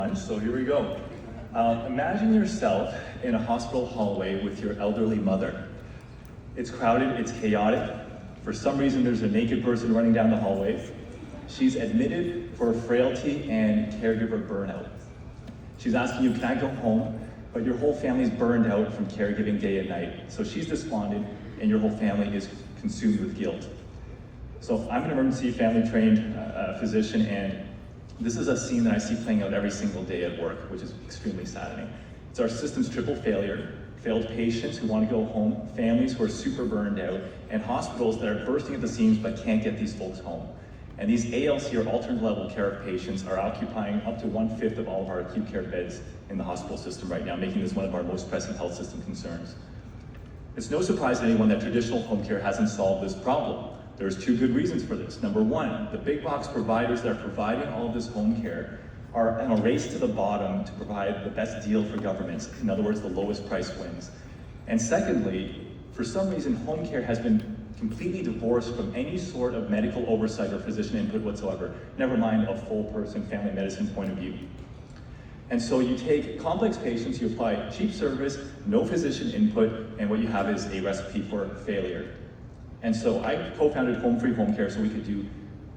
So here we go. Imagine yourself in a hospital hallway with your elderly mother. It's crowded, it's chaotic. For some reason, there's a naked person running down the hallway. She's admitted for frailty and caregiver burnout. She's asking you, can I go home? But your whole family's burned out from caregiving day and night. So she's despondent and your whole family is consumed with guilt. So I'm an emergency family trained physician, and this is a scene that I see playing out every single day at work, which is extremely saddening. It's our system's triple failure: failed patients who want to go home, families who are super burned out, and hospitals that are bursting at the seams but can't get these folks home. And these ALC or alternate level care patients are occupying up to 1/5 of all of our acute care beds in the hospital system right now, making this one of our most pressing health system concerns. It's no surprise to anyone that traditional home care hasn't solved this problem. There's two good reasons for this. Number one, the big box providers that are providing all of this home care are in a race to the bottom to provide the best deal for governments. In other words, the lowest price wins. And secondly, for some reason, home care has been completely divorced from any sort of medical oversight or physician input whatsoever, never mind a full person family medicine point of view. And so you take complex patients, you apply cheap service, no physician input, and what you have is a recipe for failure. And so I co-founded HomeFree Homecare so we could do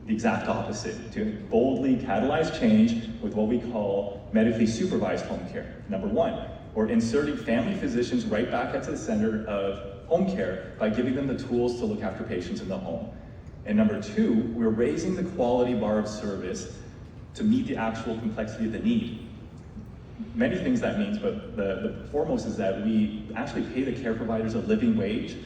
the exact opposite, to boldly catalyze change with what we call medically supervised home care. Number one, we're inserting family physicians right back into the center of home care by giving them the tools to look after patients in the home. And number two, we're raising the quality bar of service to meet the actual complexity of the need. Many things that means, but the foremost is that we actually pay the care providers a living wage,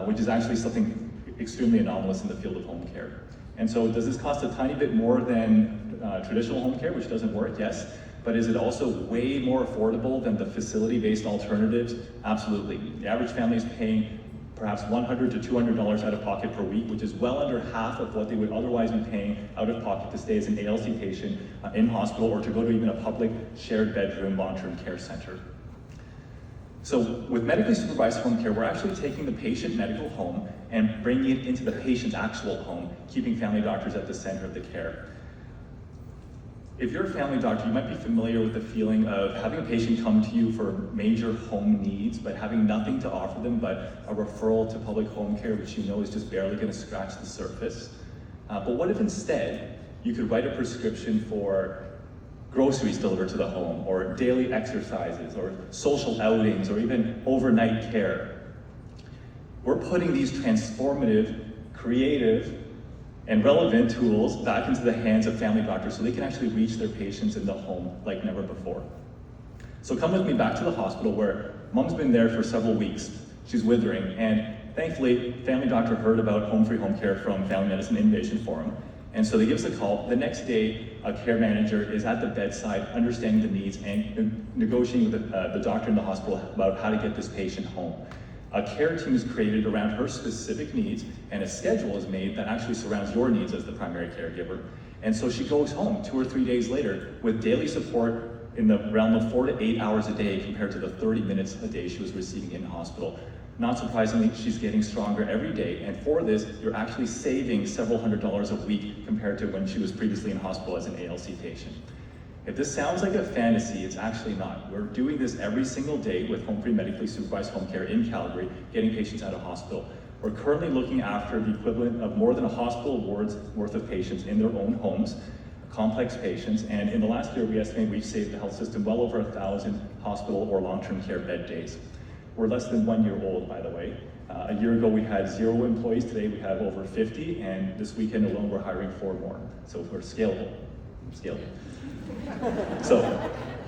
which is actually something extremely anomalous in the field of home care. And so does this cost a tiny bit more than traditional home care, which doesn't work? Yes. But is it also way more affordable than the facility-based alternatives? Absolutely. The average family is paying perhaps $100 to $200 out of pocket per week, which is well under half of what they would otherwise be paying out of pocket to stay as an ALC patient in hospital or to go to even a public shared bedroom long-term care center. So with medically supervised home care, we're actually taking the patient medical home and bringing it into the patient's actual home, keeping family doctors at the center of the care. If you're a family doctor, you might be familiar with the feeling of having a patient come to you for major home needs, but having nothing to offer them but a referral to public home care, which you know is just barely going to scratch the surface. But what if instead you could write a prescription for groceries delivered to the home, or daily exercises, or social outings, or even overnight care? We're putting these transformative, creative, and relevant tools back into the hands of family doctors so they can actually reach their patients in the home like never before. So come with me back to the hospital where mom's been there for several weeks. She's withering, and thankfully, family doctor heard about HomeFree Home Care from Family Medicine Innovation Forum. And so they give us a call. The next day, a care manager is at the bedside, understanding the needs and negotiating with the doctor in the hospital about how to get this patient home. A care team is created around her specific needs, and a schedule is made that actually surrounds your needs as the primary caregiver. And so she goes home 2 or 3 days later with daily support in the realm of 4 to 8 hours a day compared to the 30 minutes a day she was receiving in hospital. Not surprisingly, she's getting stronger every day, and for this, you're actually saving several $100s a week compared to when she was previously in hospital as an ALC patient. If this sounds like a fantasy, it's actually not. We're doing this every single day with HomeFree medically supervised home care in Calgary, getting patients out of hospital. We're currently looking after the equivalent of more than a hospital ward's worth of patients in their own homes, complex patients, and in the last year, we estimate we've saved the health system well over 1,000 hospital or long-term care bed days. We're less than 1 year old, by the way. A year ago, we had 0 employees. Today, we have over 50, and this weekend alone, we're hiring 4 more. So we're scalable. So,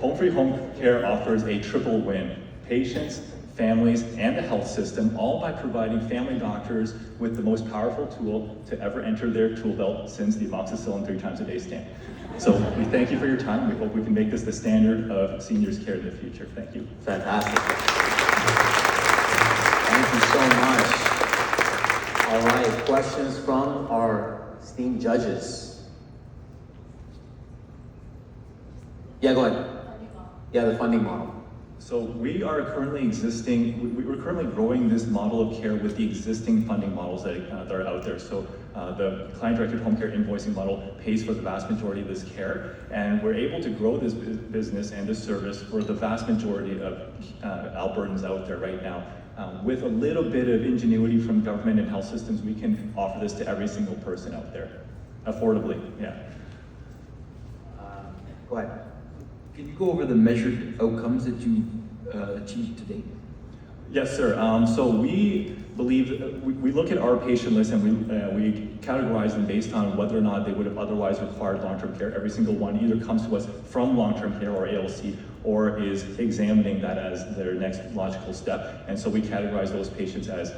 HomeFree Home Care offers a triple win: patients, families, and the health system, all by providing family doctors with the most powerful tool to ever enter their tool belt since the amoxicillin 3 times a day stand. So we thank you for your time. We hope we can make this the standard of seniors care in the future. Thank you. Fantastic. Thank you so much. All right, questions from our esteemed judges? Yeah, go ahead. Yeah, the funding model. So we are currently we're currently growing this model of care with the existing funding models that are out there. So the client-directed home care invoicing model pays for the vast majority of this care, and we're able to grow this business and this service for the vast majority of Albertans out there right now. With a little bit of ingenuity from government and health systems, we can offer this to every single person out there, affordably, yeah. Go ahead. Can you go over the measured outcomes that you achieved to date? Yes, sir. So we believe, we look at our patient list and we categorize them based on whether or not they would have otherwise required long-term care. Every single one either comes to us from long-term care or ALC, or is examining that as their next logical step. And so we categorize those patients as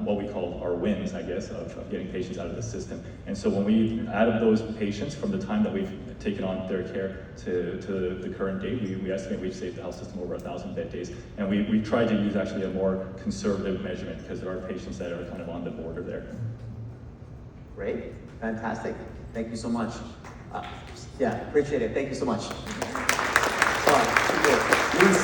what we call our wins, I guess, of getting patients out of the system. And so when we add up those patients from the time that we've taken on their care to the current date, we estimate we've saved the health system over 1,000 bed days. And we tried to use actually a more conservative measurement because there are patients that are kind of on the border there. Great, fantastic. Thank you so much. Yeah, appreciate it. Thank you so much.